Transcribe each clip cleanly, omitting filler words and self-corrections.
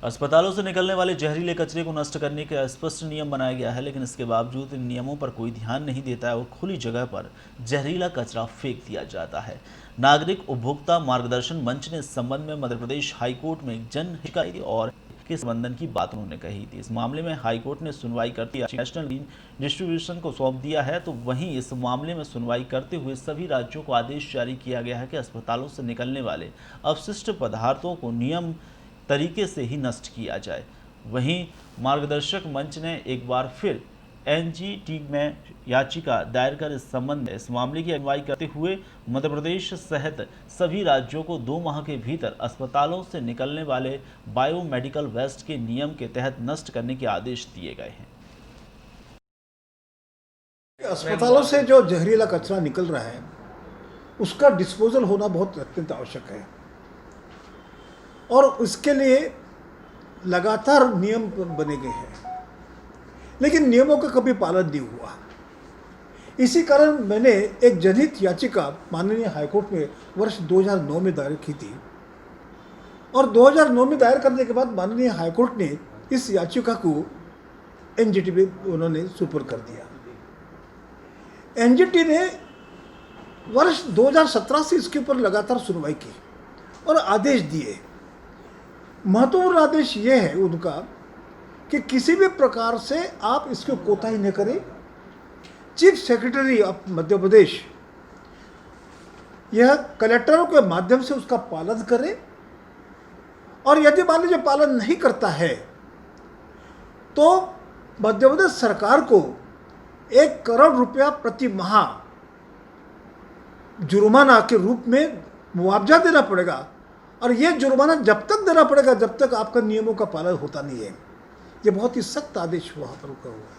अस्पतालों से निकलने वाले जहरीले कचरे को नष्ट करने का स्पष्ट नियम बनाया गया है, लेकिन इसके बावजूद इन नियमों पर कोई ध्यान नहीं देता है और खुली जगह पर जहरीला कचरा फेंक दिया जाता है। नागरिक उपभोक्ता मार्गदर्शन मंच ने इस संबंध में मध्य प्रदेश हाईकोर्ट में एक जनहित और के संबंधन की बात उन्होंने कही थी। इस मामले में हाईकोर्ट ने सुनवाई करते नेशनल ग्रीन डिस्ट्रीब्यूशन को सौंप दिया है। तो वहीं इस मामले में सुनवाई करते हुए सभी राज्यों को आदेश जारी किया गया है कि अस्पतालों से निकलने वाले अपशिष्ट पदार्थों को नियम तरीके से ही नष्ट किया जाए। वहीं मार्गदर्शक मंच ने एक बार फिर एनजीटी में याचिका दायर कर इस संबंध में इस मामले की अगुवाई करते हुए मध्य प्रदेश सहित सभी राज्यों को 2 माह के भीतर अस्पतालों से निकलने वाले बायोमेडिकल वेस्ट के नियम के तहत नष्ट करने के आदेश दिए गए हैं। अस्पतालों से जो जहरीला कचरा निकल रहा है उसका डिस्पोजल होना बहुत अत्यंत आवश्यक है और इसके लिए लगातार नियम बने गए हैं, लेकिन नियमों का कभी पालन नहीं हुआ। इसी कारण मैंने एक जनहित याचिका माननीय हाईकोर्ट में वर्ष 2009 में दायर की थी और 2009 में दायर करने के बाद माननीय हाईकोर्ट ने इस याचिका को एनजीटी में उन्होंने सुपुर्द कर दिया। एनजीटी ने वर्ष 2017 से इसके ऊपर लगातार सुनवाई की और आदेश दिए। महत्वपूर्ण आदेश ये है उनका कि किसी भी प्रकार से आप इसको कोताही न करें। Chief secretary of Madhya Pradesh यह कलेक्टरों के माध्यम से उसका पालन करें और यदि मान लीजिए पालन नहीं करता है तो मध्य प्रदेश सरकार को 1 करोड़ रुपया प्रति माह जुर्माना के रूप में मुआवजा देना पड़ेगा और यह जुर्माना जब तक देना पड़ेगा जब तक आपका नियमों का पालन होता नहीं है। ये बहुत ही सख्त आदेश वहाँ पर रुका हुआ है।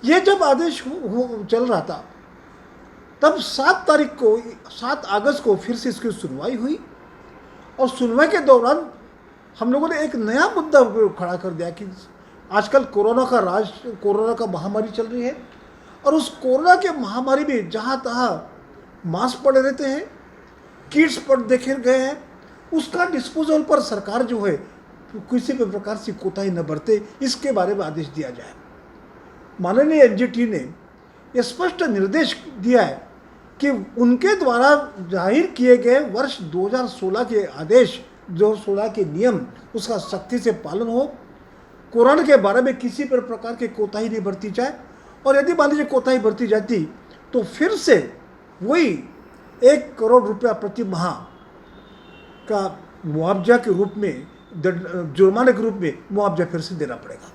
ये जब आदेश चल रहा था तब 7 अगस्त को फिर से इसकी सुनवाई हुई और सुनवाई के दौरान हम लोगों ने एक नया मुद्दा खड़ा कर दिया कि आजकल कोरोना का महामारी चल रही है और उस कोरोना के महामारी में जहाँ तहाँ मास्क पड़े रहते हैं, किट्स पर देखे गए हैं, उसका डिस्पोजल पर सरकार जो है किसी भी प्रकार से कोताही न बरते, इसके बारे में आदेश दिया जाए। माननीय एनजीटी ने स्पष्ट निर्देश दिया है कि उनके द्वारा जाहिर किए गए वर्ष 2016 के आदेश 2016 के नियम उसका सख्ती से पालन हो। कोरोना के बारे में किसी भी प्रकार की कोताही नहीं बरती जाए और यदि मान लीजिए कोताही बरती जाती तो फिर से वही 1 करोड़ रुपया प्रति माह का मुआवजा के रूप में जुर्माने के रूप में मुआवजा फिर से देना पड़ेगा।